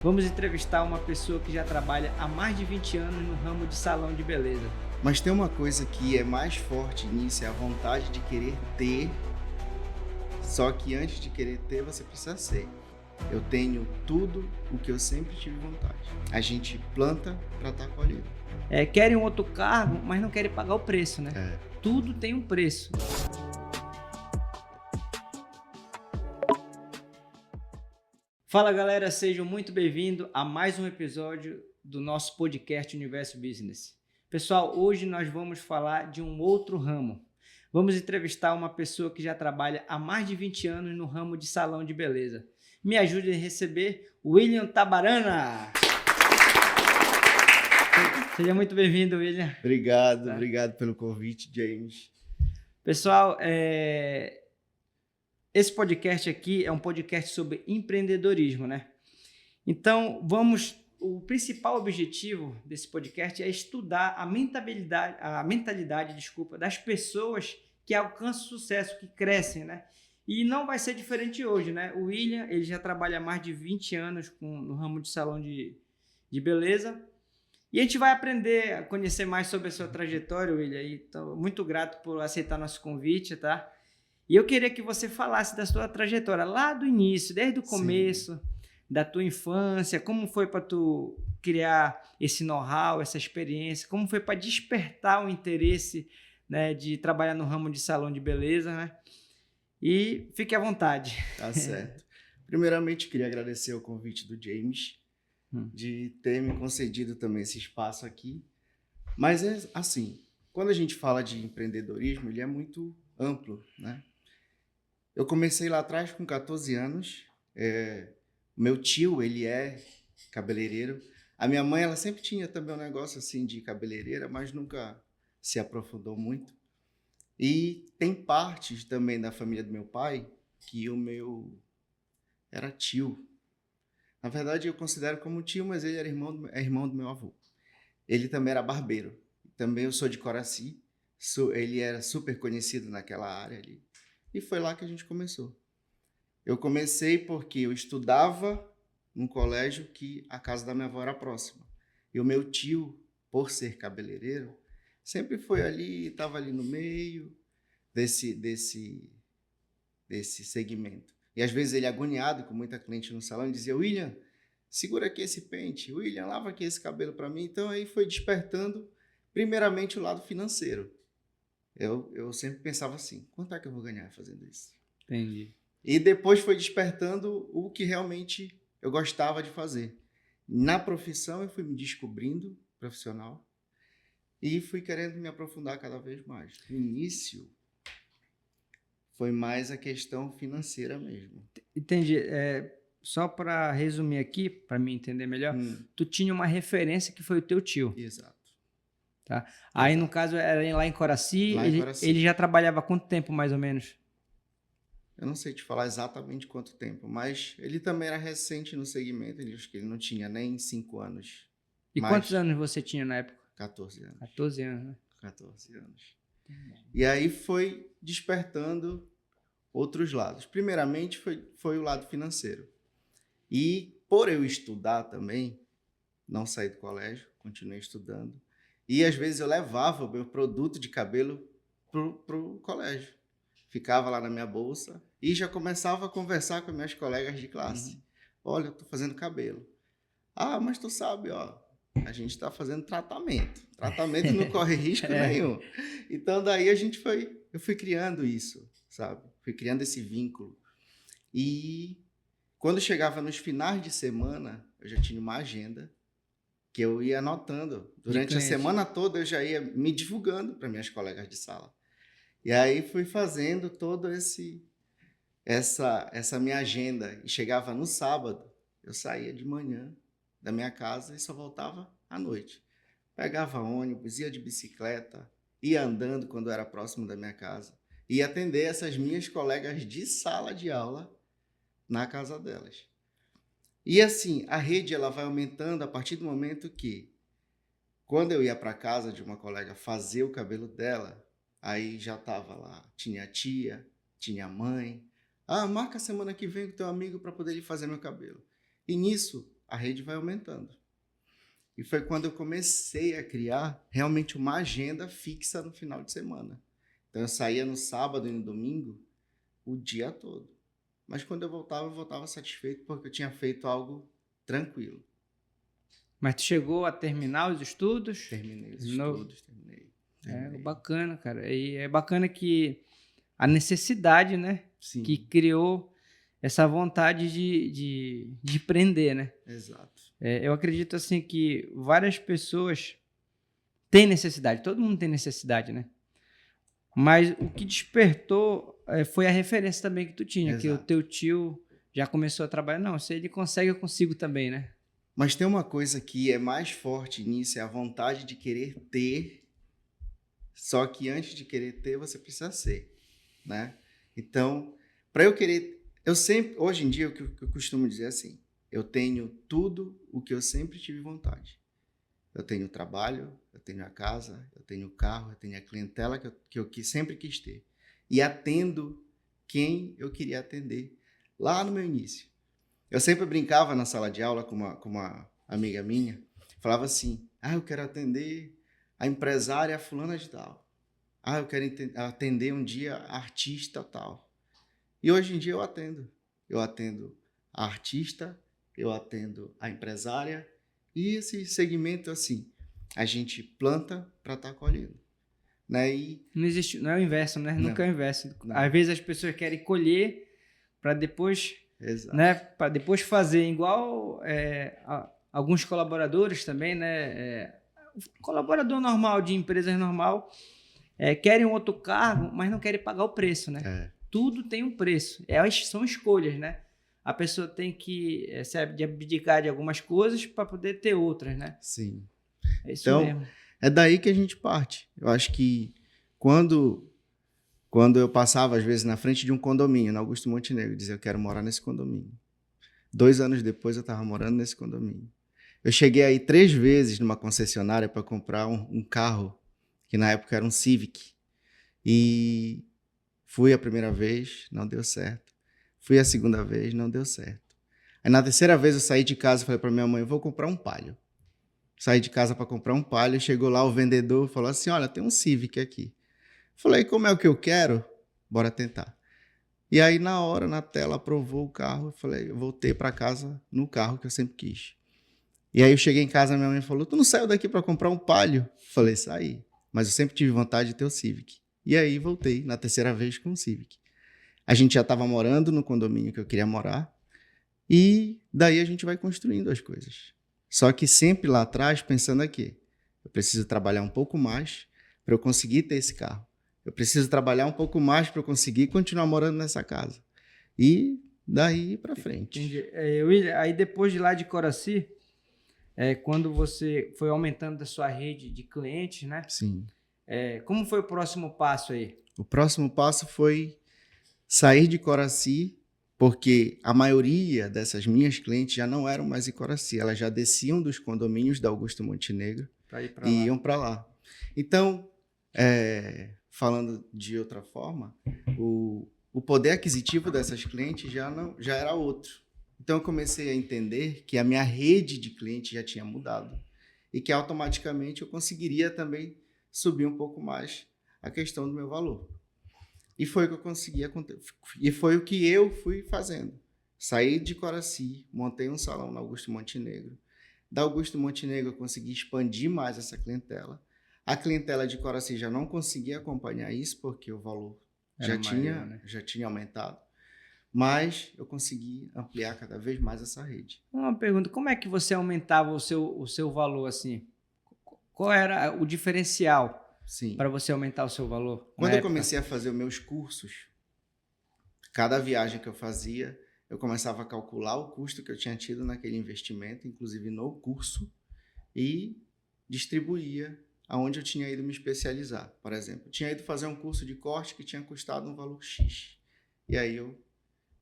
Vamos entrevistar uma pessoa que já trabalha há mais de 20 anos no ramo de salão de beleza. Mas tem uma coisa que é mais forte nisso, é a vontade de querer ter, só que antes de querer ter, você precisa ser. Eu tenho tudo o que eu sempre tive vontade. A gente planta para estar colhendo. Querem um outro cargo, mas não querem pagar o preço, né? É. Tudo tem um preço. Fala galera, sejam muito bem-vindos a mais um episódio do nosso podcast Universo Business. Pessoal, hoje nós vamos falar de um outro ramo. Vamos entrevistar uma pessoa que já trabalha há mais de 20 anos no ramo de salão de beleza. Me ajude a receber William Tabarana. Seja muito bem-vindo, William. Obrigado pelo convite, James. Pessoal, esse podcast aqui é um podcast sobre empreendedorismo, né? Então, o principal objetivo desse podcast é estudar a mentalidade das pessoas que alcançam sucesso, que crescem, né? E não vai ser diferente hoje, né? O William, ele já trabalha há mais de 20 anos no ramo de salão de beleza. E a gente vai aprender a conhecer mais sobre a sua trajetória, William. E estou muito grato por aceitar nosso convite, tá? E eu queria que você falasse da sua trajetória lá do início, desde o começo, sim, da tua infância, como foi para tu criar esse know-how, essa experiência, como foi para despertar o interesse, né, de trabalhar no ramo de salão de beleza, né? E fique à vontade. Tá certo. Primeiramente, queria agradecer o convite do James, de ter me concedido também esse espaço aqui. Mas é assim, quando a gente fala de empreendedorismo, ele é muito amplo, né? Eu comecei lá atrás com 14 anos. Meu tio, ele é cabeleireiro. A minha mãe, ela sempre tinha também um negócio assim de cabeleireira, mas nunca se aprofundou muito. E tem partes também da família do meu pai que o meu era tio. Na verdade, eu considero como tio, mas ele era irmão do meu avô. Ele também era barbeiro. Também eu sou de Coraci. Ele era super conhecido naquela área ali. E foi lá que a gente começou. Eu comecei porque eu estudava num colégio que a casa da minha avó era próxima. E o meu tio, por ser cabeleireiro, sempre foi ali, estava ali no meio desse segmento. E às vezes ele agoniado, com muita cliente no salão, dizia: William, segura aqui esse pente. William, lava aqui esse cabelo para mim. Então aí foi despertando, primeiramente, o lado financeiro. Eu sempre pensava assim: quanto é que eu vou ganhar fazendo isso? Entendi. E depois foi despertando o que realmente eu gostava de fazer. Na profissão, eu fui me descobrindo profissional e fui querendo me aprofundar cada vez mais. No início, foi mais a questão financeira mesmo. Entendi. Só para resumir aqui, para me entender melhor, tu tinha uma referência que foi o teu tio. Exato. Tá? Aí, no caso, era lá em Coraci. Lá em Coraci. Ele já trabalhava há quanto tempo, mais ou menos? Eu não sei te falar exatamente quanto tempo, mas ele também era recente no segmento. Acho que ele não tinha nem 5 anos. E quantos anos você tinha na época? 14 anos. 14 anos, né? 14 anos. E aí foi despertando outros lados. Primeiramente foi o lado financeiro. E por eu estudar também, não saí do colégio, continuei estudando. E às vezes eu levava o meu produto de cabelo pro colégio. Ficava lá na minha bolsa e já começava a conversar com minhas colegas de classe. Olha, eu estou fazendo cabelo. Ah, mas tu sabe, ó, a gente está fazendo tratamento. Tratamento não corre risco nenhum. Então daí eu fui criando isso, sabe? Fui criando esse vínculo. E quando chegava nos finais de semana, eu já tinha uma agenda que eu ia anotando. Durante a semana toda eu já ia me divulgando para minhas colegas de sala. E aí fui fazendo todo essa minha agenda. E chegava no sábado, eu saía de manhã da minha casa e só voltava à noite. Pegava ônibus, ia de bicicleta, ia andando quando era próximo da minha casa. Ia atender essas minhas colegas de sala de aula na casa delas. E assim, a rede ela vai aumentando a partir do momento que, quando eu ia para casa de uma colega fazer o cabelo dela, aí já estava lá, tinha a tia, tinha a mãe. Ah, marca a semana que vem com teu amigo para poder ir fazer meu cabelo. E nisso, a rede vai aumentando. E foi quando eu comecei a criar realmente uma agenda fixa no final de semana. Então, eu saía no sábado e no domingo o dia todo. Mas quando eu voltava satisfeito porque eu tinha feito algo tranquilo. Mas tu chegou a terminar os estudos? Terminei os estudos, terminei. É bacana, cara. E é bacana que a necessidade, né? Sim. Que criou essa vontade de empreender, né? Exato. Eu acredito, assim, que várias pessoas têm necessidade. Todo mundo tem necessidade, né? Mas o que despertou foi a referência também que tu tinha. Exato. Que o teu tio já começou a trabalhar. Não, se ele consegue, eu consigo também, né? Mas tem uma coisa que é mais forte nisso, é a vontade de querer ter, só que antes de querer ter, você precisa ser, né? Então, para eu querer... hoje em dia, o que eu costumo dizer é assim, eu tenho tudo o que eu sempre tive vontade. Eu tenho o trabalho, eu tenho a casa, eu tenho o carro, eu tenho a clientela que eu sempre quis ter. E atendo quem eu queria atender lá no meu início. Eu sempre brincava na sala de aula com uma amiga minha, falava assim, eu quero atender a empresária fulana de tal. Eu quero atender um dia a artista tal. E hoje em dia eu atendo. Eu atendo a artista, eu atendo a empresária, e esse segmento assim, a gente planta para estar colhendo. Né? E não existe, não é o inverso, né? Não. Nunca é o inverso. Não. Às vezes as pessoas querem colher para depois... Exato. Né, para depois fazer igual alguns colaboradores também, né, colaborador normal de empresas normal, querem outro cargo, mas não querem pagar o preço, né? Tudo tem um preço, são escolhas, né? A pessoa tem que se abdicar de algumas coisas para poder ter outras, né? Sim. É isso então, mesmo. É daí que a gente parte. Eu acho que quando eu passava, às vezes, na frente de um condomínio, na Augusto Montenegro, dizia, eu quero morar nesse condomínio. 2 anos depois, eu estava morando nesse condomínio. Eu cheguei aí 3 vezes numa concessionária para comprar um carro, que na época era um Civic. E fui a primeira vez, não deu certo. Fui a segunda vez, não deu certo. Aí na terceira vez eu saí de casa e falei para minha mãe, vou comprar um Palio. Saí de casa para comprar um Palio, chegou lá o vendedor e falou assim, olha, tem um Civic aqui. Falei, como é o que eu quero? Bora tentar. E aí, na hora, na tela, aprovou o carro. Eu falei, eu voltei para casa no carro que eu sempre quis. E aí, eu cheguei em casa, minha mãe falou, tu não saiu daqui para comprar um Palio? Falei, saí. Mas eu sempre tive vontade de ter o Civic. E aí, voltei na terceira vez com o Civic. A gente já estava morando no condomínio que eu queria morar. E daí a gente vai construindo as coisas. Só que sempre lá atrás, pensando aqui, eu preciso trabalhar um pouco mais para eu conseguir ter esse carro. Eu preciso trabalhar um pouco mais para eu conseguir continuar morando nessa casa. E daí para frente. Entendi. William, aí depois de lá de Coraci, quando você foi aumentando a sua rede de clientes, né? Sim. Como foi o próximo passo aí? O próximo passo foi sair de Coraci, porque a maioria dessas minhas clientes já não eram mais em Coraci. Elas já desciam dos condomínios da Augusto Montenegro e iam para lá. Então, falando de outra forma, o poder aquisitivo dessas clientes já era outro. Então, eu comecei a entender que a minha rede de clientes já tinha mudado e que automaticamente eu conseguiria também subir um pouco mais a questão do meu valor. E foi o que eu consegui acontecer. E foi o que eu fui fazendo. Saí de Coraci, montei um salão na Augusto Montenegro. Da Augusto Montenegro, eu consegui expandir mais essa clientela. A clientela de Coraci já não conseguia acompanhar isso, porque o valor já tinha aumentado. Mas eu consegui ampliar cada vez mais essa rede. Uma pergunta, como é que você aumentava o seu valor assim? Qual era o diferencial para você aumentar o seu valor? Quando eu comecei a fazer os meus cursos, cada viagem que eu fazia, eu começava a calcular o custo que eu tinha tido naquele investimento, inclusive no curso, e distribuía aonde eu tinha ido me especializar. Por exemplo, eu tinha ido fazer um curso de corte que tinha custado um valor X. E aí eu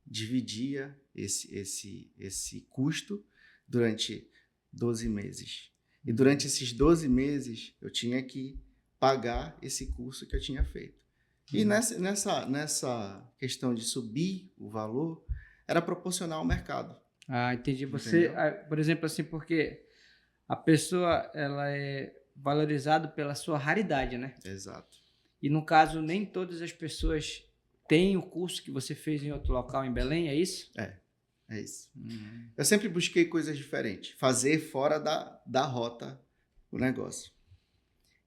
dividia esse custo durante 12 meses. E durante esses 12 meses, eu tinha que pagar esse curso que eu tinha feito. E nessa questão de subir o valor, era proporcional ao mercado. Ah, entendi. Você, por exemplo, assim, porque a pessoa, ela é valorizada pela sua raridade, né? Exato. E no caso, nem todas as pessoas têm o curso que você fez em outro local em Belém, é isso? É isso. Eu sempre busquei coisas diferentes, fazer fora da rota o negócio.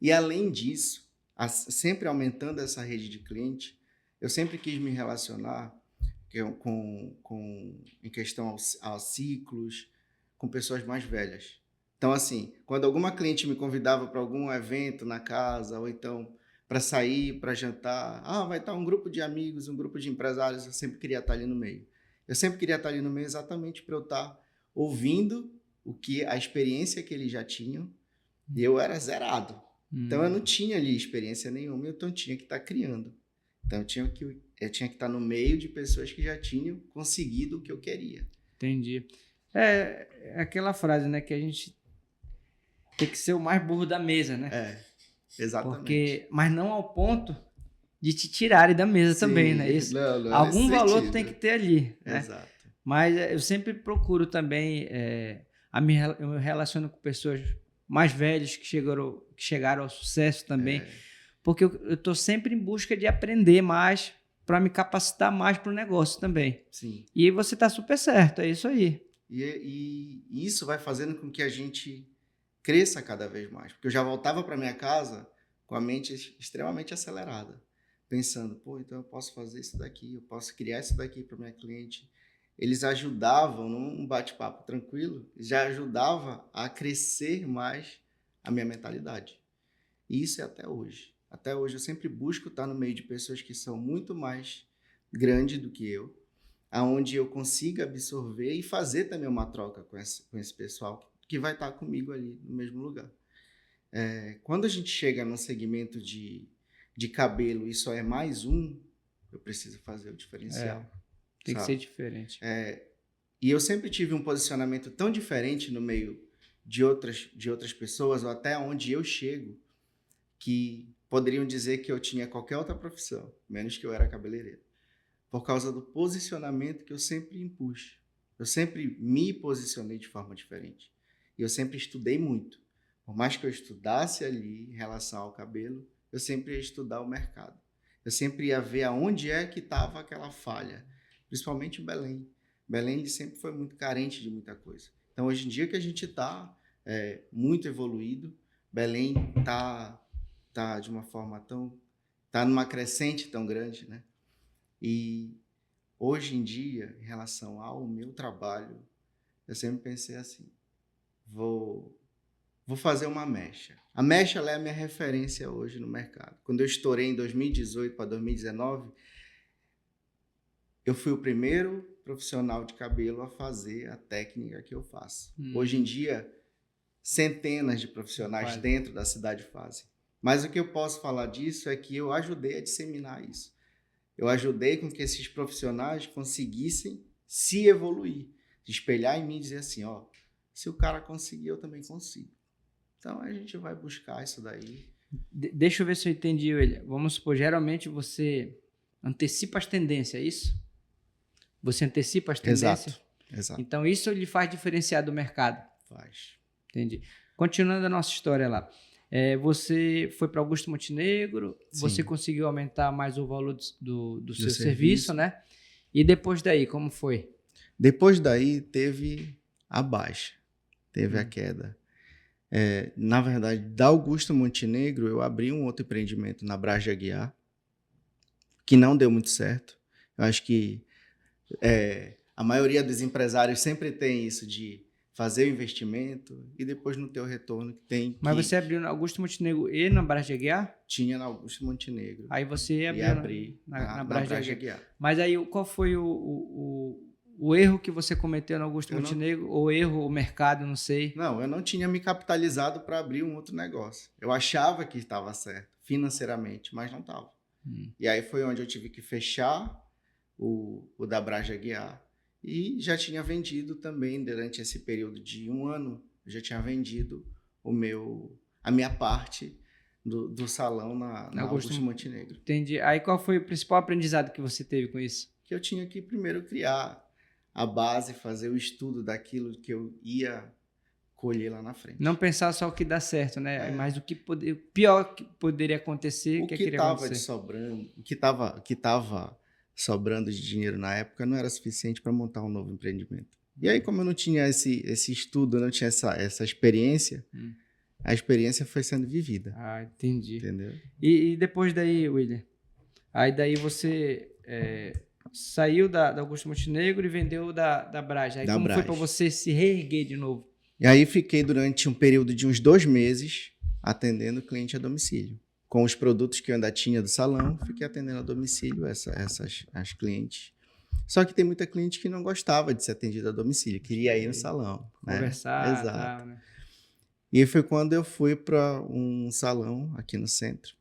E além disso, sempre aumentando essa rede de cliente, eu sempre quis me relacionar em questão aos ciclos, com pessoas mais velhas. Então, assim, quando alguma cliente me convidava para algum evento na casa, ou então para sair, para jantar, vai estar um grupo de amigos, um grupo de empresários, eu sempre queria estar ali no meio. Eu sempre queria estar ali no meio exatamente para eu estar ouvindo a experiência que eles já tinham, e eu era zerado. Então, eu não tinha ali experiência nenhuma, então eu tinha que estar criando. Então, eu tinha que estar no meio de pessoas que já tinham conseguido o que eu queria. Entendi. É aquela frase, né, que a gente tem que ser o mais burro da mesa, né? Exatamente. Mas não ao ponto de te tirarem da mesa. Sim, também, né? Não Algum valor tu tem que ter ali, né? Exato. Mas eu sempre procuro também, eu me relaciono com pessoas mais velhas que chegaram ao sucesso também, porque eu estou sempre em busca de aprender mais para me capacitar mais para o negócio também. Sim. E você está super certo, é isso aí. E isso vai fazendo com que a gente cresça cada vez mais. Porque eu já voltava para minha casa com a mente extremamente acelerada, pensando, então eu posso fazer isso daqui, eu posso criar isso daqui para minha cliente. Eles ajudavam, num bate-papo tranquilo, já ajudava a crescer mais a minha mentalidade. E isso é até hoje. Até hoje eu sempre busco estar no meio de pessoas que são muito mais grandes do que eu, aonde eu consiga absorver e fazer também uma troca com esse pessoal que vai estar comigo ali no mesmo lugar. Quando a gente chega no segmento de cabelo e só é mais eu preciso fazer o diferencial. Tem que ser diferente. E eu sempre tive um posicionamento tão diferente no meio de outras pessoas, ou até onde eu chego, que poderiam dizer que eu tinha qualquer outra profissão, menos que eu era cabeleireiro. Por causa do posicionamento que eu sempre impus. Eu sempre me posicionei de forma diferente. E eu sempre estudei muito. Por mais que eu estudasse ali em relação ao cabelo, eu sempre ia estudar o mercado. Eu sempre ia ver aonde é que estava aquela falha. Principalmente em Belém. Belém sempre foi muito carente de muita coisa. Então, hoje em dia que a gente está muito evoluído, Belém está de uma forma está numa crescente tão grande, né? E hoje em dia, em relação ao meu trabalho, eu sempre pensei assim, vou fazer uma mecha. A mecha ela é a minha referência hoje no mercado. Quando eu estourei em 2018 para 2019, eu fui o primeiro profissional de cabelo a fazer a técnica que eu faço. Hoje em dia, centenas de profissionais dentro da cidade fazem. Mas o que eu posso falar disso é que eu ajudei a disseminar isso. Eu ajudei com que esses profissionais conseguissem se evoluir, se espelhar em mim e dizer assim, se o cara conseguir, eu também consigo. Então, a gente vai buscar isso daí. Deixa eu ver se eu entendi, William. Vamos supor, geralmente você antecipa as tendências, é isso? Você antecipa as tendências? Exato. Então, isso lhe faz diferenciar do mercado? Faz. Entendi. Continuando a nossa história lá. Você foi para Augusto Montenegro, Sim. Você conseguiu aumentar mais o valor do seu serviço, né? E depois daí, como foi? Depois daí, teve a baixa, teve a queda. Na verdade, da Augusto Montenegro, eu abri um outro empreendimento na Braz de Aguiar, que não deu muito certo. Eu acho que a maioria dos empresários sempre tem isso de fazer o investimento e depois não ter o retorno que tem. Mas você abriu na Augusto Montenegro e na Braz de Aguiar? Tinha na Augusto Montenegro. Aí você abriu na Braz de Aguiar. Mas aí qual foi o erro que você cometeu na Augusto Montenegro? Ou erro, o mercado, não sei? Não, eu não tinha me capitalizado para abrir um outro negócio. Eu achava que estava certo financeiramente, mas não estava. E aí foi onde eu tive que fechar o da Braz de Aguiar. E já tinha vendido também, durante esse período de 1 ano, eu já tinha vendido a minha parte do salão na Augusto Montenegro. Entendi. Aí qual foi o principal aprendizado que você teve com isso? Que eu tinha que primeiro criar a base, fazer o estudo daquilo que eu ia colher lá na frente. Não pensar só o que dá certo, né? É. Mas o pior que poderia acontecer, O que que queria estava acontecer. sobrando, o que tava sobrando de dinheiro na época não era suficiente para montar um novo empreendimento. E aí, como eu não tinha esse estudo, não tinha essa experiência, a experiência foi sendo vivida. Ah, entendi. Entendeu? E depois daí, William? Aí daí você saiu da Augusto Montenegro e vendeu da Brás. Aí Da como foi Brás. para você se reerguer de novo? E aí fiquei durante um período de uns 2 meses atendendo cliente a domicílio. Com os produtos que eu ainda tinha do salão, fiquei atendendo a domicílio as clientes. Só que tem muita cliente que não gostava de ser atendida a domicílio, queria ir no salão. Conversar, Exato. tal, né? E foi quando eu fui para um salão aqui no centro.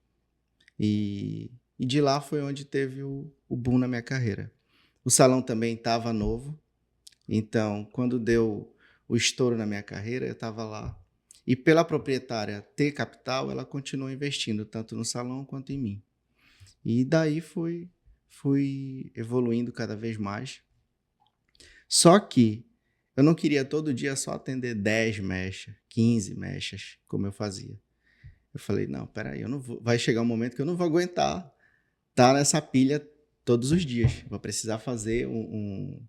E de lá foi onde teve o boom na minha carreira. O salão também estava novo, então quando deu o estouro na minha carreira, eu estava lá. E pela proprietária ter capital, ela continuou investindo tanto no salão quanto em mim. E daí fui evoluindo cada vez mais. Só que eu não queria todo dia só atender 10 mechas, 15 mechas, como eu fazia. Eu falei, não, peraí, eu não vou. Vai chegar um momento que eu não vou aguentar estar nessa pilha todos os dias. Vou precisar fazer um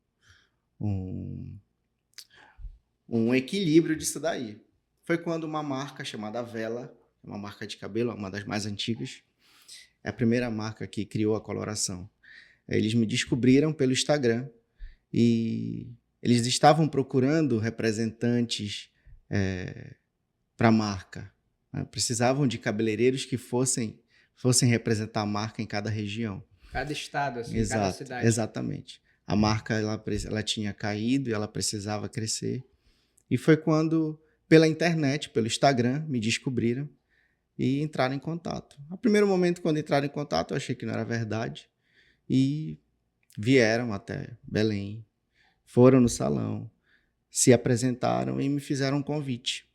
equilíbrio disso daí. Foi quando uma marca chamada Vela, uma marca de cabelo, uma das mais antigas, é a primeira marca que criou a coloração. Eles me descobriram pelo Instagram e eles estavam procurando representantes para a marca. Né? Precisavam de cabeleireiros que fossem representar a marca em cada região. Cada estado, assim, Exato, cada cidade. Exatamente. A marca ela tinha caído e ela precisava crescer. E foi quando, pela internet, pelo Instagram, me descobriram e entraram em contato. No primeiro momento, quando entraram em contato, eu achei que não era verdade. E vieram até Belém, foram no salão, se apresentaram e me fizeram um convite,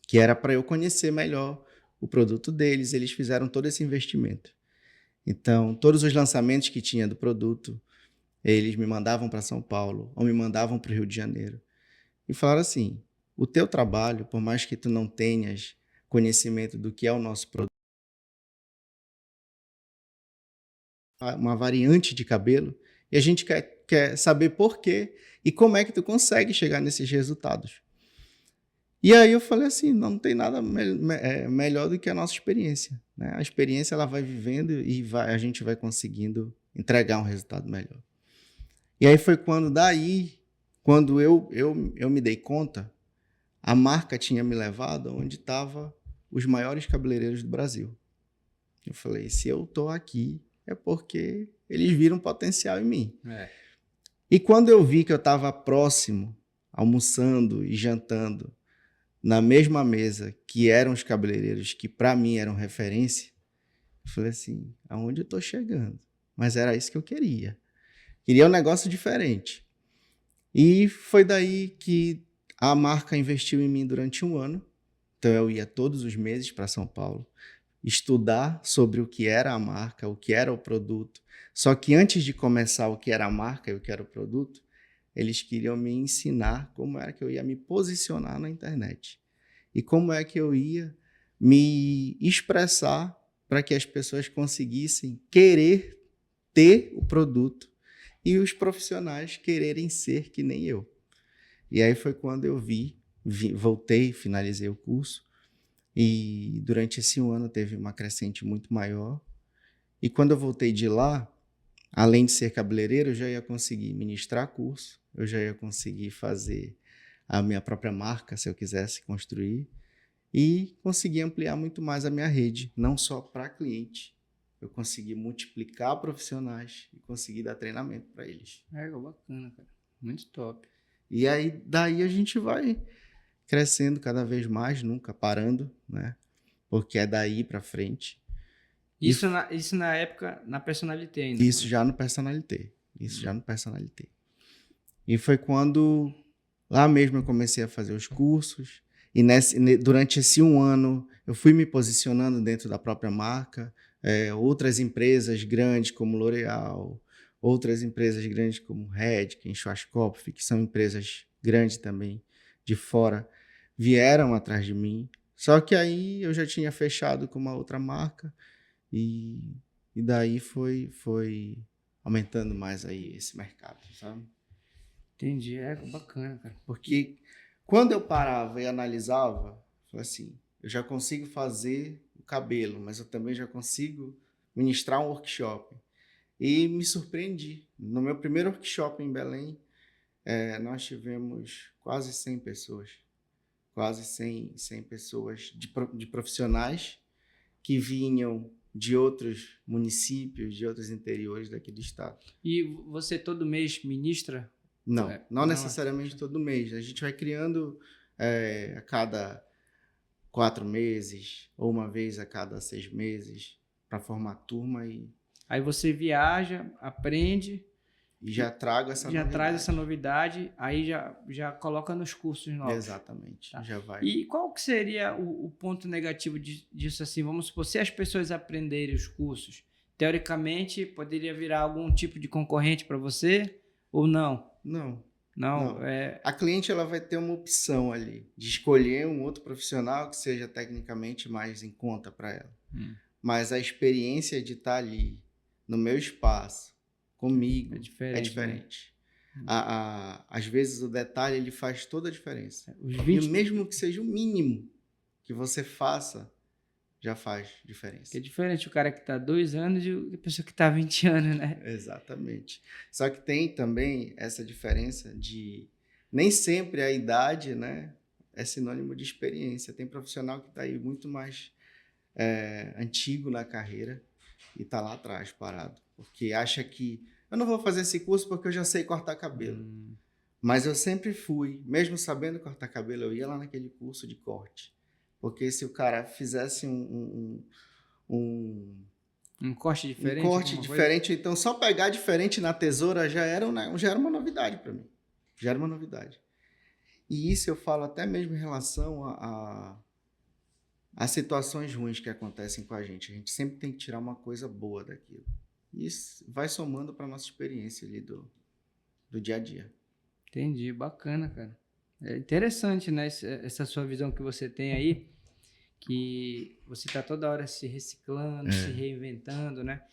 que era para eu conhecer melhor o produto deles. Eles fizeram todo esse investimento. Então, todos os lançamentos que tinha do produto, eles me mandavam para São Paulo ou me mandavam para o Rio de Janeiro. E falaram assim, o teu trabalho, por mais que tu não tenhas conhecimento do que é o nosso produto, uma variante de cabelo, e a gente quer saber por quê e como é que tu consegue chegar nesses resultados. E aí eu falei assim, não tem nada melhor do que a nossa experiência. Né? A experiência ela vai vivendo e a gente vai conseguindo entregar um resultado melhor. E aí foi quando eu me dei conta, a marca tinha me levado onde estavam os maiores cabeleireiros do Brasil. Eu falei, se eu estou aqui é porque eles viram potencial em mim. E quando eu vi que eu estava próximo, almoçando e jantando, na mesma mesa que eram os cabeleireiros que para mim eram referência, eu falei assim, aonde eu estou chegando? Mas era isso que eu queria. Queria um negócio diferente. E foi daí que a marca investiu em mim durante 1 ano. Então eu ia todos os meses para São Paulo estudar sobre o que era a marca, o que era o produto. Só que antes de começar o que era a marca e o que era o produto, eles queriam me ensinar como era que eu ia me posicionar na internet. E como é que eu ia me expressar para que as pessoas conseguissem querer ter o produto e os profissionais quererem ser que nem eu. E aí foi quando eu voltei, finalizei o curso, e durante esse 1 ano teve uma crescente muito maior. E quando eu voltei de lá, além de ser cabeleireiro, eu já ia conseguir ministrar curso, eu já ia conseguir fazer a minha própria marca, se eu quisesse construir, e conseguir ampliar muito mais a minha rede, não só para cliente. Eu consegui multiplicar profissionais e consegui dar treinamento para eles. Bacana, cara. Muito top. E aí, daí a gente vai crescendo cada vez mais, nunca parando, né? Porque é daí para frente. Isso na época, na personalité ainda. Isso já no personalité. E foi quando lá mesmo eu comecei a fazer os cursos. E durante esse 1 ano eu fui me posicionando dentro da própria marca. Outras empresas grandes como L'Oréal, outras empresas grandes como Redken, Schwarzkopf, que são empresas grandes também de fora, vieram atrás de mim. Só que aí eu já tinha fechado com uma outra marca e daí foi aumentando mais aí esse mercado, sabe? Entendi, é bacana, cara. Porque quando eu parava e analisava, eu falei assim, eu já consigo fazer o cabelo, mas eu também já consigo ministrar um workshop. E me surpreendi. No meu primeiro workshop em Belém, nós tivemos quase 100 pessoas. Quase 100 pessoas de profissionais que vinham de outros municípios, de outros interiores daqui do estado. E você todo mês ministra? Não necessariamente todo mês. A gente vai criando a cada 4 meses ou uma vez a cada 6 meses para formar turma e... Aí você viaja, aprende... E já trago essa novidade. Já traz essa novidade, aí já coloca nos cursos novos. Exatamente, tá? Já vai. E qual que seria o ponto negativo disso assim? Vamos supor, se as pessoas aprenderem os cursos, teoricamente poderia virar algum tipo de concorrente para você ou não? Não. A cliente ela vai ter uma opção ali de escolher um outro profissional que seja tecnicamente mais em conta para ela. Mas a experiência de estar ali no meu espaço, comigo, é diferente. Né? Às vezes o detalhe ele faz toda a diferença. E mesmo que seja o mínimo que você faça, já faz diferença. É diferente o cara que está 2 anos e a pessoa que está 20 anos, né? Exatamente. Só que tem também essa diferença de... Nem sempre a idade, né, é sinônimo de experiência. Tem profissional que está aí muito mais antigo na carreira e está lá atrás, parado. Porque acha que eu não vou fazer esse curso porque eu já sei cortar cabelo. Mas eu sempre fui, mesmo sabendo cortar cabelo, eu ia lá naquele curso de corte. Porque se o cara fizesse um corte diferente? Um corte diferente, então só pegar diferente na tesoura já era uma novidade para mim. Já era uma novidade. E isso eu falo até mesmo em relação a situações ruins que acontecem com a gente. A gente sempre tem que tirar uma coisa boa daquilo. Isso vai somando para a nossa experiência ali do dia a dia. Entendi, bacana, cara. É interessante, né? Essa sua visão que você tem aí, que você está toda hora se reciclando, se reinventando, né?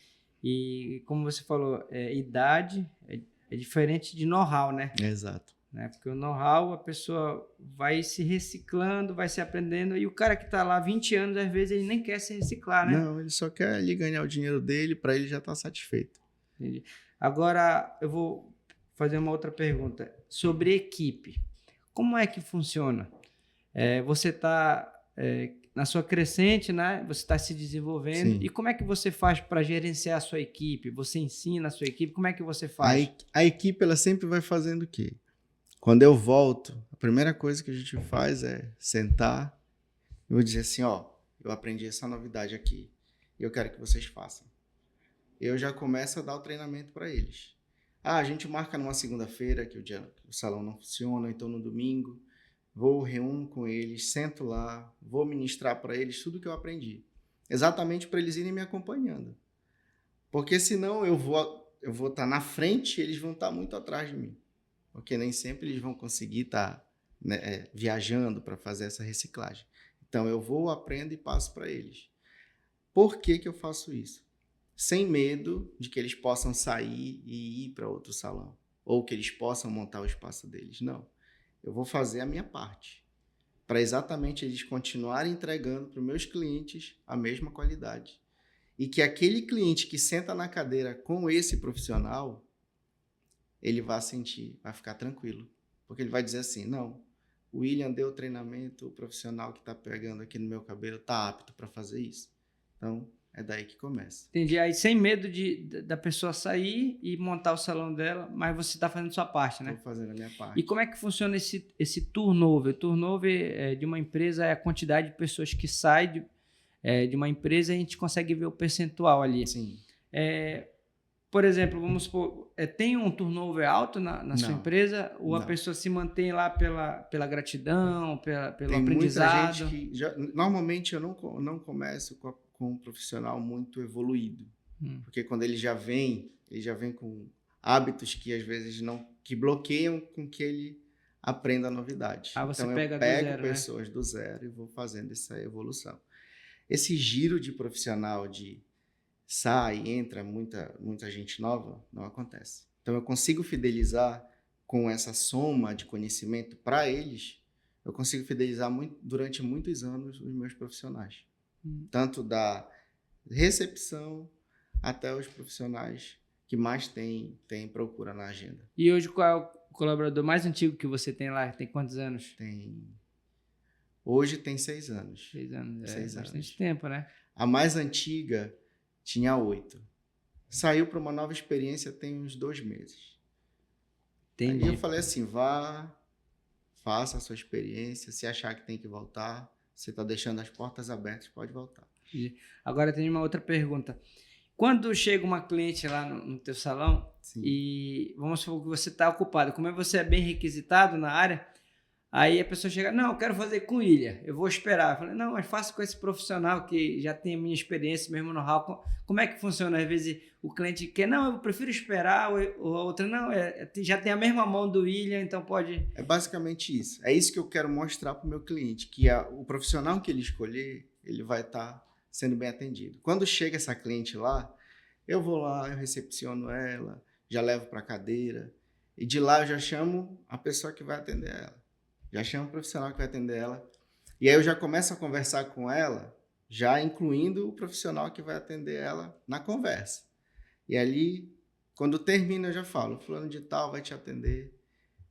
E como você falou, idade é diferente de know-how, né? Exato. Né? Porque o know-how, a pessoa vai se reciclando, vai se aprendendo, e o cara que está lá há 20 anos, às vezes, ele nem quer se reciclar, né? Não, ele só quer ali ganhar o dinheiro dele, para ele já estar satisfeito. Entendi. Agora, eu vou fazer uma outra pergunta sobre equipe. Como é que funciona? Você está na sua crescente, né? Você está se desenvolvendo. Sim. E como é que você faz para gerenciar a sua equipe? Você ensina a sua equipe? Como é que você faz? A equipe, ela sempre vai fazendo o quê? Quando eu volto, a primeira coisa que a gente faz é sentar e vou dizer assim, ó, eu aprendi essa novidade aqui e eu quero que vocês façam. Eu já começo a dar o treinamento para eles. A gente marca numa segunda-feira que o salão não funciona, então no domingo vou reúno com eles, sento lá, vou ministrar para eles tudo que eu aprendi. Exatamente para eles irem me acompanhando. Porque senão eu vou estar na frente e eles vão estar muito atrás de mim. Porque nem sempre eles vão conseguir estar viajando para fazer essa reciclagem. Então, eu vou, aprendo e passo para eles. Por que eu faço isso? Sem medo de que eles possam sair e ir para outro salão. Ou que eles possam montar o espaço deles. Não. Eu vou fazer a minha parte. Para exatamente eles continuarem entregando para os meus clientes a mesma qualidade. E que aquele cliente que senta na cadeira com esse profissional... ele vai sentir, vai ficar tranquilo. Porque ele vai dizer assim, não, o William deu treinamento, o profissional que está pegando aqui no meu cabelo está apto para fazer isso. Então, é daí que começa. Entendi. Aí, sem medo da pessoa sair e montar o salão dela, mas você está fazendo a sua parte, né? Estou fazendo a minha parte. E como é que funciona esse turnover? O turnover de uma empresa é a quantidade de pessoas que saem de uma empresa e a gente consegue ver o percentual ali. Sim. Por exemplo, vamos supor, tem um turnover alto na sua empresa ou a pessoa se mantém lá pela gratidão, pelo tem aprendizado? Muita gente que normalmente eu não começo com um profissional muito evoluído, porque quando ele já vem ele já vem com hábitos que às vezes que bloqueiam com que ele aprenda a novidade. Você então pega eu pego do zero, pessoas do zero e vou fazendo essa evolução. Esse giro de profissional de sai, entra muita gente nova, não acontece. Então eu consigo fidelizar com essa soma de conhecimento para eles, eu consigo fidelizar durante muitos anos os meus profissionais. Tanto da recepção até os profissionais que mais tem procura na agenda. E hoje qual é o colaborador mais antigo que você tem lá? Tem quantos anos? Hoje tem 6 anos. 6 anos, 6 bastante anos. tempo, né? A mais antiga tinha 8. Saiu para uma nova experiência tem uns 2 meses. Entendi. Aí eu falei assim, vá, faça a sua experiência, se achar que tem que voltar, você está deixando as portas abertas, pode voltar. Agora tem uma outra pergunta. Quando chega uma cliente lá no teu salão, sim, e vamos supor que você está ocupado, como você é bem requisitado na área, aí a pessoa chega, não, eu quero fazer com ilha, eu vou esperar. Eu falei, não, mas faça com esse profissional que já tem a minha experiência, mesmo know-how. Como é que funciona? Às vezes o cliente quer, não, eu prefiro esperar, ou a outra, não, já tem a mesma mão do ilha, então pode... É basicamente isso. É isso que eu quero mostrar para o meu cliente, que o profissional que ele escolher, ele vai estar sendo bem atendido. Quando chega essa cliente lá, eu vou lá, eu recepciono ela, já levo para a cadeira, e de lá eu já chamo a pessoa que vai atender ela. Já chamo o profissional que vai atender ela. E aí eu já começo a conversar com ela, já incluindo o profissional que vai atender ela na conversa. E ali, quando termina, eu já falo, fulano de tal vai te atender,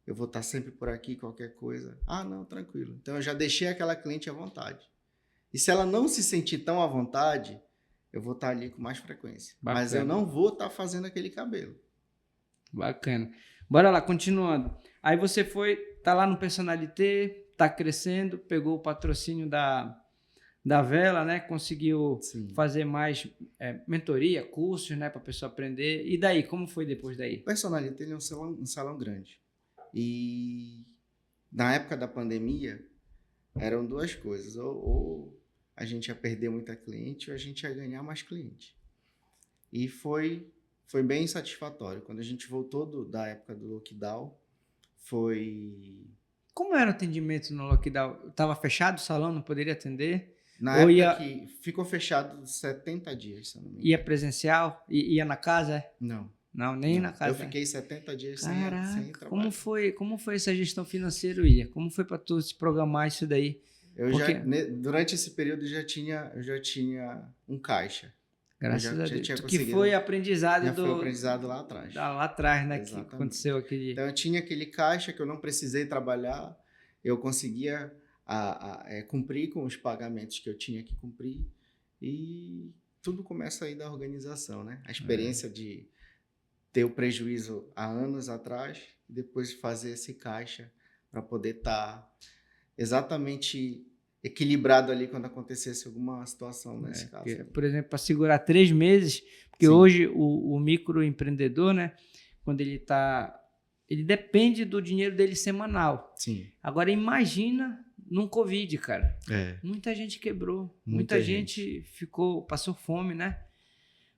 eu vou estar sempre por aqui, qualquer coisa. Ah, não, tranquilo. Então eu já deixei aquela cliente à vontade. E se ela não se sentir tão à vontade, eu vou estar ali com mais frequência. Bacana. Mas eu não vou estar fazendo aquele cabelo. Bacana. Bora lá, continuando. Aí você tá lá no Personalité, tá crescendo, pegou o patrocínio da Vela, né? Conseguiu Sim. fazer mais mentoria, cursos, né? Para a pessoa aprender. E daí, como foi depois daí? O Personalité ele é um salão grande. E na época da pandemia, eram 2 coisas. Ou a gente ia perder muita cliente ou a gente ia ganhar mais cliente. E foi bem satisfatório. Quando a gente voltou da época do lockdown, foi... Como era o atendimento no lockdown? Estava fechado o salão, não poderia atender? Na época que ficou fechado 70 dias, se eu não me engano. Ia presencial? Ia na casa? Não. Não, nem na casa. Eu fiquei 70 dias sem trabalhar. Como foi essa gestão financeira, William? Como foi para tu se programar isso daí? Durante esse período eu já tinha um caixa. Graças a Deus. Que foi aprendizado foi aprendizado lá atrás. Lá atrás, né? Exatamente. Que aconteceu aquele... Então eu tinha aquele caixa que eu não precisei trabalhar, eu conseguia cumprir com os pagamentos que eu tinha que cumprir e tudo começa aí da organização, né? A experiência de ter o prejuízo há anos atrás e depois fazer esse caixa para poder estar exatamente equilibrado ali quando acontecesse alguma situação nesse caso. Por exemplo, para segurar 3 meses, porque Sim. hoje o microempreendedor, né, quando ele depende do dinheiro dele semanal. Sim. Agora imagina num Covid, cara. Muita gente quebrou, muita gente passou fome, né?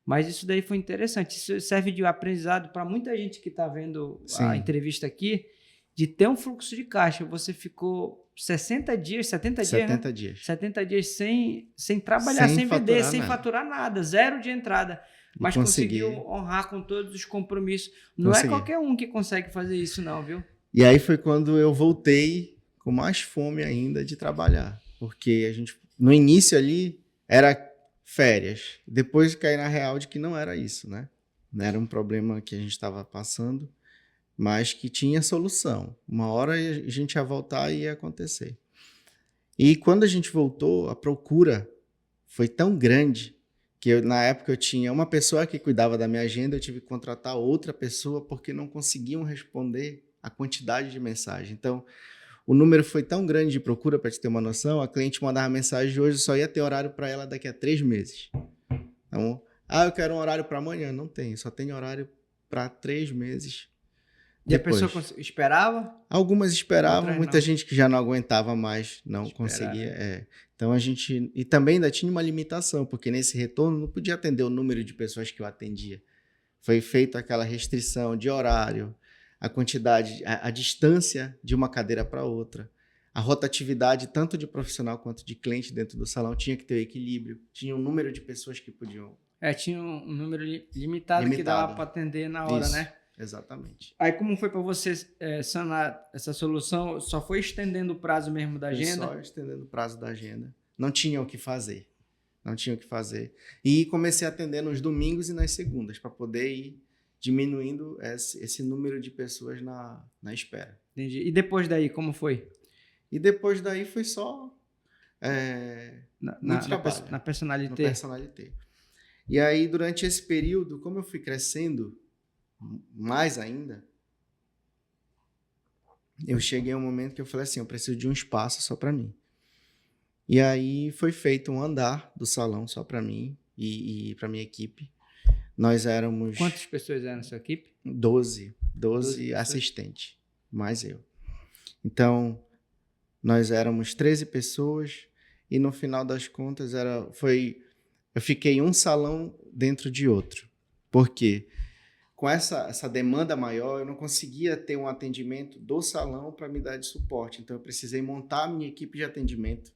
Mas isso daí foi interessante. Isso serve de aprendizado para muita gente que está vendo Sim. a entrevista aqui, de ter um fluxo de caixa. Você ficou 70 dias, né? 70 dias sem trabalhar, sem vender, sem faturar nada, 0 de entrada. Mas conseguiu honrar com todos os compromissos. Não é qualquer um que consegue fazer isso não, viu? E aí foi quando eu voltei com mais fome ainda de trabalhar. Porque no início ali, era férias. Depois caí na real de que não era isso, né? Não era um problema que a gente estava passando, mas que tinha solução. Uma hora a gente ia voltar e ia acontecer. E quando a gente voltou, a procura foi tão grande que na época eu tinha uma pessoa que cuidava da minha agenda, eu tive que contratar outra pessoa porque não conseguiam responder a quantidade de mensagem. Então, o número foi tão grande de procura, para te ter uma noção, a cliente mandava mensagem hoje, só ia ter horário para ela daqui a 3 meses. Então, eu quero um horário para amanhã. Não tem, só tem horário para 3 meses. E depois. A pessoa esperava? Algumas esperavam, muita gente que já não aguentava mais, não conseguia. Então a gente... E também ainda tinha uma limitação, porque nesse retorno não podia atender o número de pessoas que eu atendia. Foi feita aquela restrição de horário, a quantidade, a distância de uma cadeira para outra. A rotatividade, tanto de profissional quanto de cliente dentro do salão, tinha que ter o equilíbrio. Tinha um número de pessoas que podiam... Tinha um número limitado que dava para atender na hora, Isso, né? Exatamente. Aí como foi para você sanar essa solução? Só foi estendendo o prazo mesmo da agenda? Só estendendo o prazo da agenda. Não tinha o que fazer. Não tinha o que fazer. E comecei a atender nos domingos e nas segundas, para poder ir diminuindo esse número de pessoas na espera. Entendi. E depois daí, como foi? E depois daí foi só muito trabalho. Na personalité. No personalité. E aí, durante esse período, como eu fui crescendo mais ainda, eu cheguei a um momento que eu falei assim, eu preciso de um espaço só para mim. E aí foi feito um andar do salão só para mim e para minha equipe. Nós éramos... Quantas pessoas eram na sua equipe? 12 assistentes, mais eu. Então, nós éramos 13 pessoas e no final das contas eu fiquei um salão dentro de outro. Por quê? Com essa demanda maior, eu não conseguia ter um atendimento do salão para me dar de suporte. Então, eu precisei montar a minha equipe de atendimento.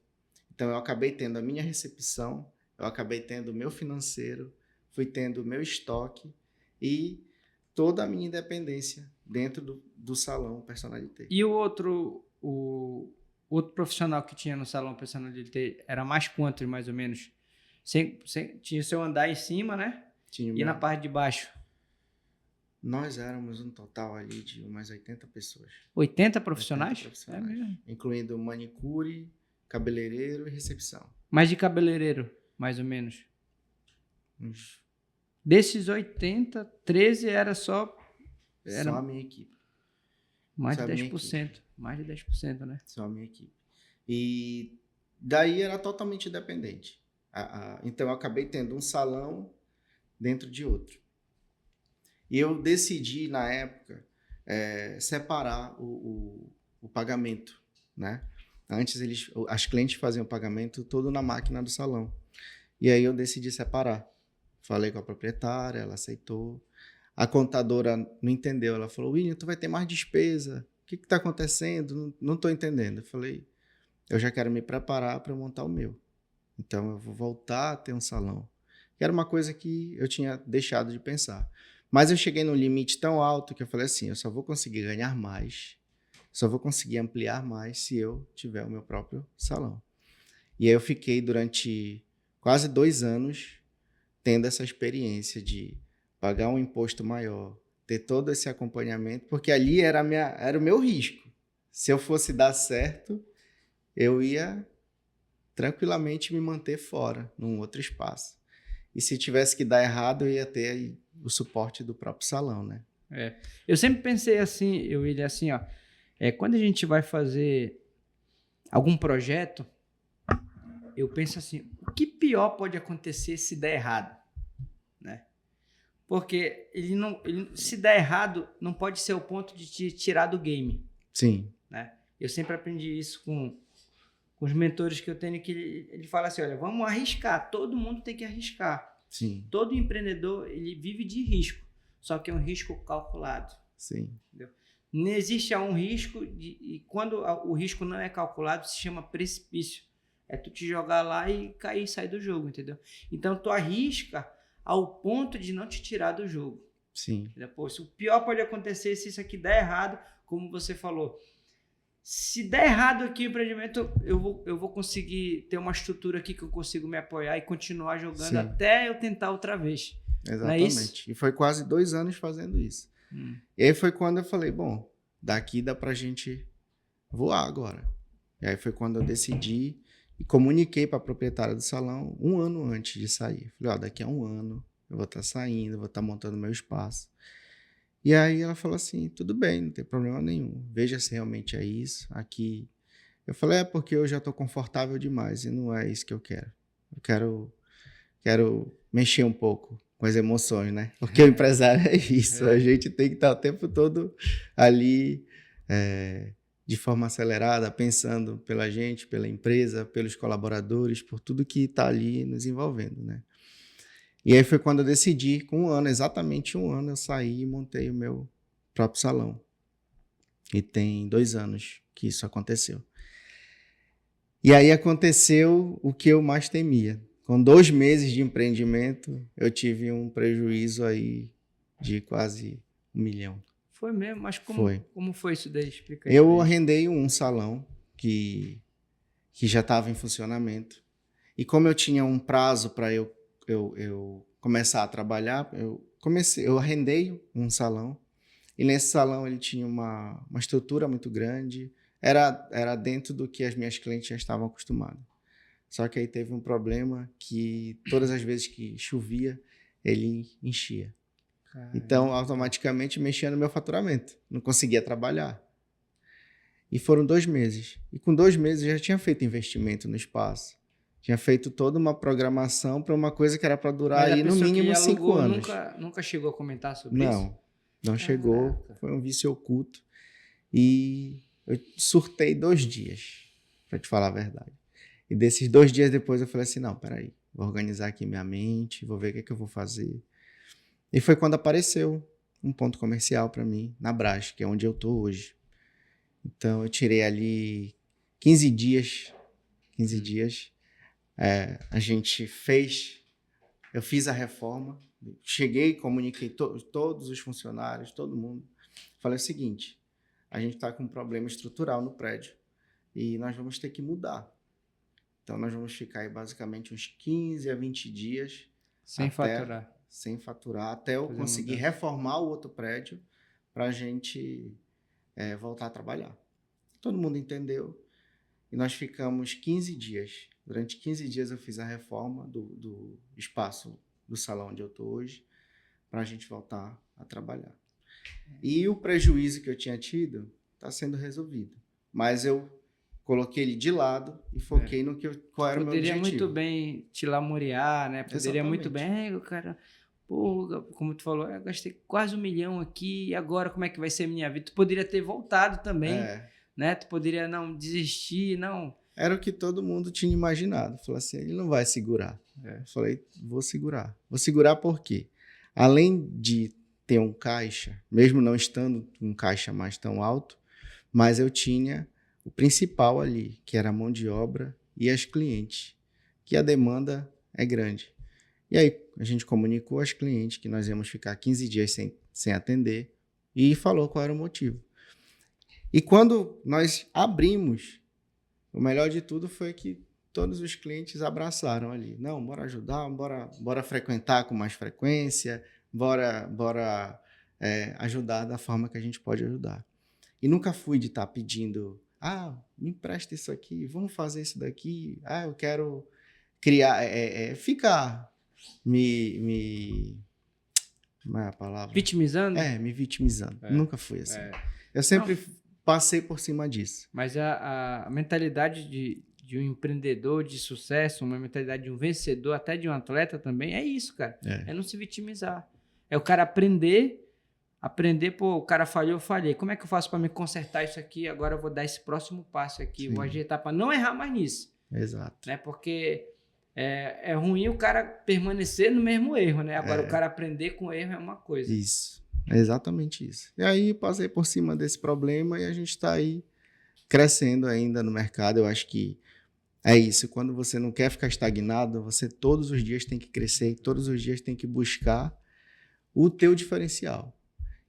Então, eu acabei tendo a minha recepção, eu acabei tendo o meu financeiro, fui tendo o meu estoque e toda a minha independência dentro do salão personalité. E o outro profissional que tinha no salão personalité era mais quantos, mais ou menos? Tinha o seu andar em cima, né? E na parte de baixo? Nós éramos um total ali de umas 80 pessoas. 80 profissionais? 80 profissionais. É mesmo? Incluindo manicure, cabeleireiro e recepção. Mas de cabeleireiro, mais ou menos? Desses 80, 13 era só... Só a minha equipe. Mais de 10%. Mais de 10%, né? Só a minha equipe. E daí era totalmente independente. Então eu acabei tendo um salão dentro de outro. E eu decidi, na época, separar o pagamento, né? Antes, as clientes faziam o pagamento todo na máquina do salão. E aí eu decidi separar. Falei com a proprietária, ela aceitou. A contadora não entendeu. Ela falou, William, tu vai ter mais despesa. O que está acontecendo? Não estou entendendo. Eu falei, eu já quero me preparar para montar o meu. Então, eu vou voltar a ter um salão. Que era uma coisa que eu tinha deixado de pensar. Mas eu cheguei num limite tão alto que eu falei assim, eu só vou conseguir ganhar mais, só vou conseguir ampliar mais se eu tiver o meu próprio salão. E aí eu fiquei durante quase 2 anos tendo essa experiência de pagar um imposto maior, ter todo esse acompanhamento, porque ali era o meu risco. Se eu fosse dar certo, eu ia tranquilamente me manter fora, num outro espaço. E se tivesse que dar errado, eu ia ter o suporte do próprio salão, né? Eu sempre pensei assim, ó, quando a gente vai fazer algum projeto, eu penso assim, o que pior pode acontecer se der errado, né? Porque se der errado, não pode ser o ponto de te tirar do game. Sim. Né? Eu sempre aprendi isso com os mentores que eu tenho, que ele fala assim, olha, vamos arriscar, todo mundo tem que arriscar. Sim. Todo empreendedor, ele vive de risco, só que é um risco calculado. Sim. Entendeu? Não existe um risco, e quando o risco não é calculado, se chama precipício. É tu te jogar lá e cair e sair do jogo, entendeu? Então, tu arrisca ao ponto de não te tirar do jogo. Sim. Pô, o pior pode acontecer se isso aqui der errado, como você falou. Se der errado aqui o empreendimento, eu vou conseguir ter uma estrutura aqui que eu consigo me apoiar e continuar jogando. Sim. Até eu tentar outra vez. Exatamente. Não é isso? E foi quase 2 anos fazendo isso. E aí foi quando eu falei, bom, daqui dá pra gente voar agora. E aí foi quando eu decidi e comuniquei para a proprietária do salão 1 ano antes de sair. Falei, daqui a 1 ano eu vou estar saindo, vou estar montando meu espaço. E aí ela falou assim, tudo bem, não tem problema nenhum. Veja se realmente é isso. Aqui. Eu falei, porque eu já estou confortável demais e não é isso que eu quero. Eu quero mexer um pouco com as emoções, né? Porque o empresário é isso. A gente tem que estar o tempo todo ali de forma acelerada, pensando pela gente, pela empresa, pelos colaboradores, por tudo que está ali nos envolvendo, né? E aí foi quando eu decidi, com 1 ano, exatamente 1 ano, eu saí e montei o meu próprio salão. E tem 2 anos que isso aconteceu. E aí aconteceu o que eu mais temia. Com 2 meses de empreendimento, eu tive um prejuízo aí de quase 1 milhão. Foi mesmo? Mas Foi. como foi isso daí? Explica aí. Eu arrendei um salão que já estava em funcionamento. E como eu tinha um prazo para eu começar a trabalhar, eu arrendei um salão. E nesse salão ele tinha uma estrutura muito grande. Era dentro do que as minhas clientes já estavam acostumadas. Só que aí teve um problema que todas as vezes que chovia, ele enchia. Caramba. Então, automaticamente mexia no meu faturamento. Não conseguia trabalhar. E foram 2 meses. E com 2 meses eu já tinha feito investimento no espaço. Tinha feito toda uma programação para uma coisa que era para durar Mas a aí no pessoa que mínimo 5 alugou anos. nunca chegou a comentar sobre isso? Não chegou. Caraca. Foi um vício oculto. E eu surtei 2 dias, para te falar a verdade. E desses 2 dias depois eu falei assim, não, peraí, vou organizar aqui minha mente, vou ver o que é que eu vou fazer. E foi quando apareceu um ponto comercial para mim, na Brás, que é onde eu tô hoje. Então eu tirei ali 15 dias. A gente eu fiz a reforma, cheguei, comuniquei todos os funcionários, todo mundo. Falei o seguinte, a gente está com um problema estrutural no prédio e nós vamos ter que mudar. Então nós vamos ficar aí basicamente uns 15 a 20 dias sem faturar, até eu conseguir reformar o outro prédio para a gente voltar a trabalhar. Todo mundo entendeu e nós ficamos 15 dias. Durante 15 dias eu fiz a reforma do espaço do salão onde eu estou hoje para a gente voltar a trabalhar. E o prejuízo que eu tinha tido está sendo resolvido. Mas eu coloquei ele de lado e foquei no qual era o meu objetivo. Poderia muito bem te lamuriar, né? Poderia muito bem, cara, pô, como tu falou, eu gastei quase 1 milhão aqui, e agora como é que vai ser a minha vida? Tu poderia ter voltado também, né? Tu poderia não desistir, não... Era o que todo mundo tinha imaginado. Falei assim, ele não vai segurar. Eu falei, vou segurar. Vou segurar por quê? Além de ter um caixa, mesmo não estando um caixa mais tão alto, mas eu tinha o principal ali, que era a mão de obra e as clientes, que a demanda é grande. E aí a gente comunicou às clientes que nós íamos ficar 15 dias sem atender e falou qual era o motivo. E quando nós abrimos, o melhor de tudo foi que todos os clientes abraçaram ali. Não, bora ajudar, bora frequentar com mais frequência, bora ajudar da forma que a gente pode ajudar. E nunca fui de estar pedindo, me empresta isso aqui, vamos fazer isso daqui, eu quero criar, ficar como é a palavra? Vitimizando? Me vitimizando. Nunca fui assim. Eu sempre passei por cima disso. Mas a mentalidade de um empreendedor de sucesso, uma mentalidade de um vencedor, até de um atleta também, é isso, cara. É não se vitimizar. É o cara aprender, pô, o cara falhou, eu falhei. Como é que eu faço para me consertar isso aqui? Agora eu vou dar esse próximo passo aqui, vou ajeitar para não errar mais nisso. Exato. Né? Porque é ruim o cara permanecer no mesmo erro, né? Agora o cara aprender com o erro é uma coisa. Isso. É exatamente isso. E aí passei por cima desse problema e a gente está aí crescendo ainda no mercado. Eu acho que é isso. Quando você não quer ficar estagnado, você todos os dias tem que crescer, todos os dias tem que buscar o teu diferencial.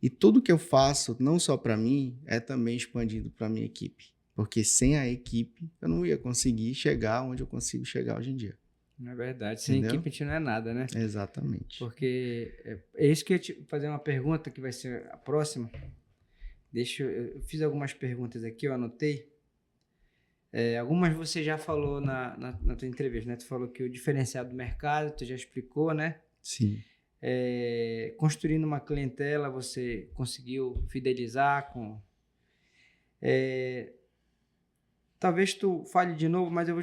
E tudo que eu faço, não só para mim, é também expandido para a minha equipe. Porque sem a equipe, eu não ia conseguir chegar onde eu consigo chegar hoje em dia. Não é verdade. Sem equipe a gente não é nada, né? Exatamente. Porque é isso que eu ia te fazer uma pergunta que vai ser a próxima. Eu fiz algumas perguntas aqui, eu anotei. Algumas você já falou na tua entrevista, né? Tu falou que o diferencial do mercado, tu já explicou, né? Sim. Construindo uma clientela, você conseguiu fidelizar com... Talvez tu fale de novo, mas eu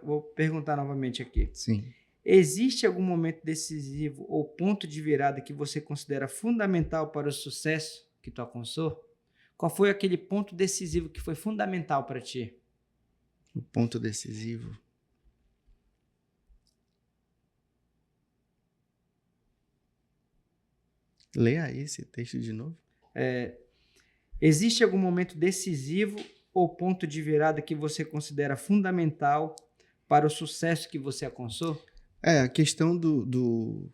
vou perguntar novamente aqui. Sim. Existe algum momento decisivo ou ponto de virada que você considera fundamental para o sucesso que tu alcançou? Qual foi aquele ponto decisivo que foi fundamental para ti? O ponto decisivo? Leia aí esse texto de novo. Existe algum momento decisivo ou ponto de virada que você considera fundamental para o sucesso que você alcançou? A questão do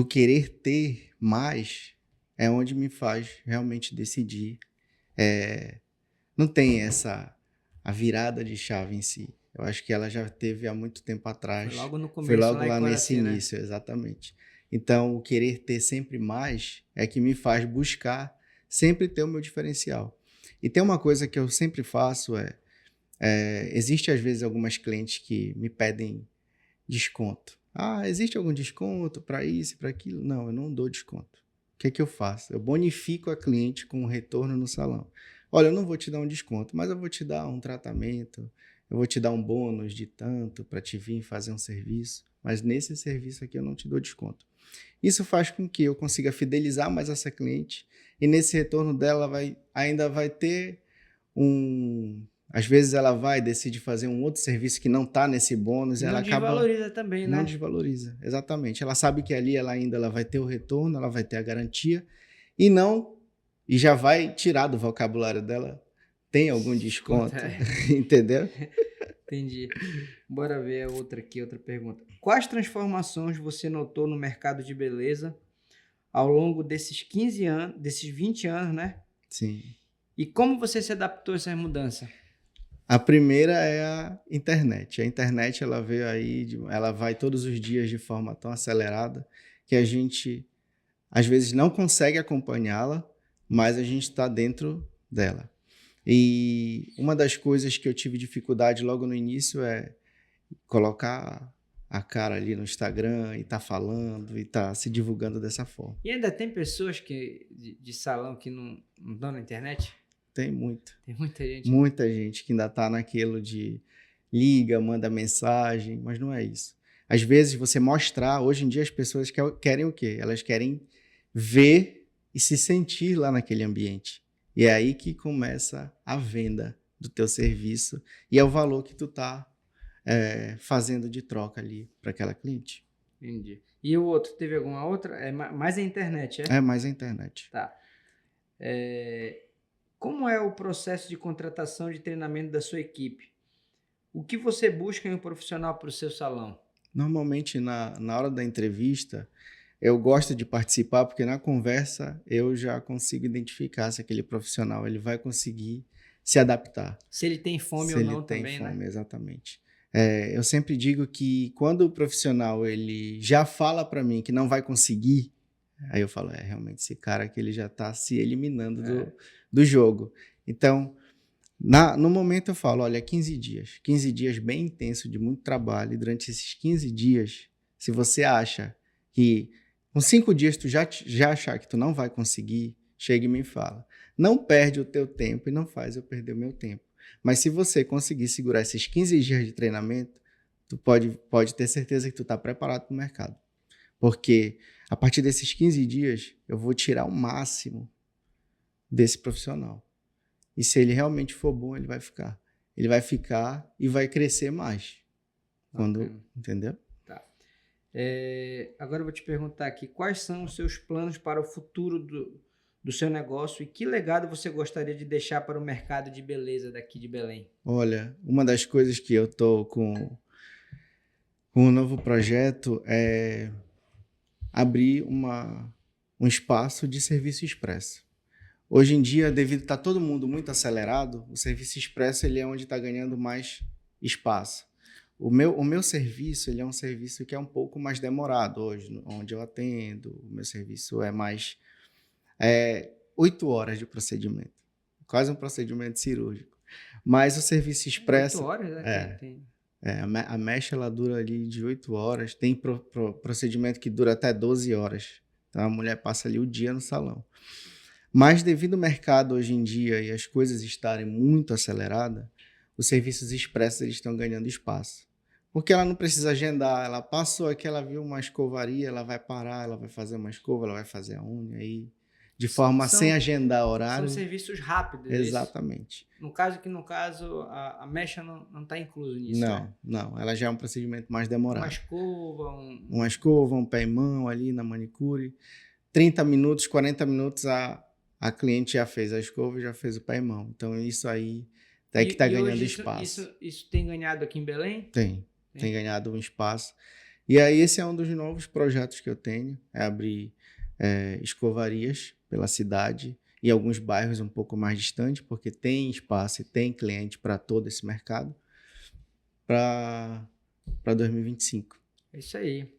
querer ter mais é onde me faz realmente decidir. Não tem a virada de chave em si. Eu acho que ela já teve há muito tempo atrás. Foi logo no começo, Foi logo lá nesse Coraci, início, exatamente. Então, o querer ter sempre mais é que me faz buscar sempre ter o meu diferencial. E tem uma coisa que eu sempre faço existe às vezes algumas clientes que me pedem desconto. Existe algum desconto para isso e para aquilo? Não, eu não dou desconto. O que eu faço? Eu bonifico a cliente com um retorno no salão. Olha, eu não vou te dar um desconto, mas eu vou te dar um tratamento, eu vou te dar um bônus de tanto para te vir fazer um serviço, mas nesse serviço aqui eu não te dou desconto. Isso faz com que eu consiga fidelizar mais essa cliente e nesse retorno dela ainda vai ter às vezes ela decide fazer um outro serviço que não está nesse bônus. Não desvaloriza também, né? Não desvaloriza, exatamente. Ela sabe que ali ela vai ter o retorno, ela vai ter a garantia e já vai tirar do vocabulário dela, tem algum desconto, entendeu? Entendi. Bora ver outra pergunta. Quais transformações você notou no mercado de beleza ao longo desses 15 anos, desses 20 anos, né? Sim. E como você se adaptou a essas mudanças? A primeira é a internet. A internet, ela veio aí, ela vai todos os dias de forma tão acelerada que a gente, às vezes, não consegue acompanhá-la, mas a gente está dentro dela. E uma das coisas que eu tive dificuldade logo no início é colocar a cara ali no Instagram e tá falando e tá se divulgando dessa forma. E ainda tem pessoas de salão que não estão na internet? Tem muito. Tem muita gente. Muita gente que ainda tá naquilo de liga, manda mensagem, mas não é isso. Às vezes você mostrar, hoje em dia as pessoas querem o quê? Elas querem ver e se sentir lá naquele ambiente. E é aí que começa a venda do teu serviço e é o valor que tu tá fazendo de troca ali para aquela cliente. Entendi. E o outro, teve alguma outra? É mais a internet, é? É mais a internet. Tá. Como é o processo de contratação de treinamento da sua equipe? O que você busca em um profissional para o seu salão? Normalmente, na hora da entrevista, eu gosto de participar porque na conversa eu já consigo identificar se aquele profissional ele vai conseguir se adaptar. Se ele tem fome ou não também, né? Se ele tem fome, exatamente. Eu sempre digo que quando o profissional ele já fala para mim que não vai conseguir, aí eu falo, realmente esse cara aqui ele já está se eliminando do jogo. Então, no momento eu falo, olha, 15 dias bem intenso de muito trabalho, e durante esses 15 dias, se você acha que com 5 dias tu já achar que tu não vai conseguir, chega e me fala. Não perde o teu tempo e não faz eu perder o meu tempo. Mas se você conseguir segurar esses 15 dias de treinamento, tu pode ter certeza que tu está preparado para o mercado. Porque a partir desses 15 dias, eu vou tirar o máximo desse profissional. E se ele realmente for bom, ele vai ficar. Ele vai ficar e vai crescer mais. Entendeu? Tá. Agora eu vou te perguntar aqui, quais são os seus planos para o futuro do seu negócio e que legado você gostaria de deixar para o mercado de beleza daqui de Belém? Olha, uma das coisas que eu estou com um novo projeto é abrir um espaço de serviço expresso. Hoje em dia, devido a estar todo mundo muito acelerado, o serviço expresso ele é onde está ganhando mais espaço. O meu serviço ele é um serviço que é um pouco mais demorado hoje, onde eu atendo. O meu serviço é mais 8 horas de procedimento, quase um procedimento cirúrgico. Mas o serviço expresso... 8 horas? A mecha ela dura ali de 8 horas, tem procedimento que dura até 12 horas. Então a mulher passa ali o dia no salão. Mas devido ao mercado hoje em dia e as coisas estarem muito aceleradas, os serviços expressos eles estão ganhando espaço. Porque ela não precisa agendar, ela passou aqui, ela viu uma escovaria, ela vai parar, ela vai fazer uma escova, ela vai fazer a unha aí, de forma sem agendar horário. São serviços rápidos. Exatamente. No caso, a mecha não está incluso nisso, Não, ela já é um procedimento mais demorado. Uma escova, um pé e mão ali na manicure. 30 minutos, 40 minutos, a cliente já fez a escova e já fez o pé e mão. Então, isso aí é que está ganhando hoje espaço. Isso tem ganhado aqui em Belém? Tem ganhado um espaço. E aí, esse é um dos novos projetos que eu tenho, é abrir escovarias pela cidade e alguns bairros um pouco mais distantes, porque tem espaço e tem cliente para todo esse mercado, para 2025. É isso aí.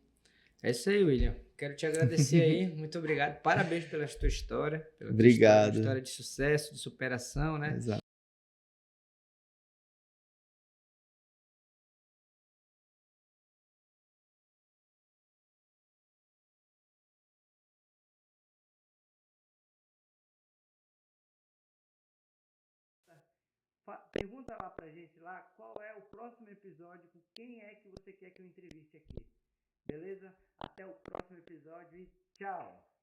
É isso aí, William. Quero te agradecer aí. Muito obrigado. Parabéns pela tua história. Pela tua Obrigado. história de sucesso, de superação, né? Exato. Pergunta lá pra gente lá qual é o próximo episódio, com quem é que você quer que eu entreviste aqui. Beleza? Até o próximo episódio e tchau!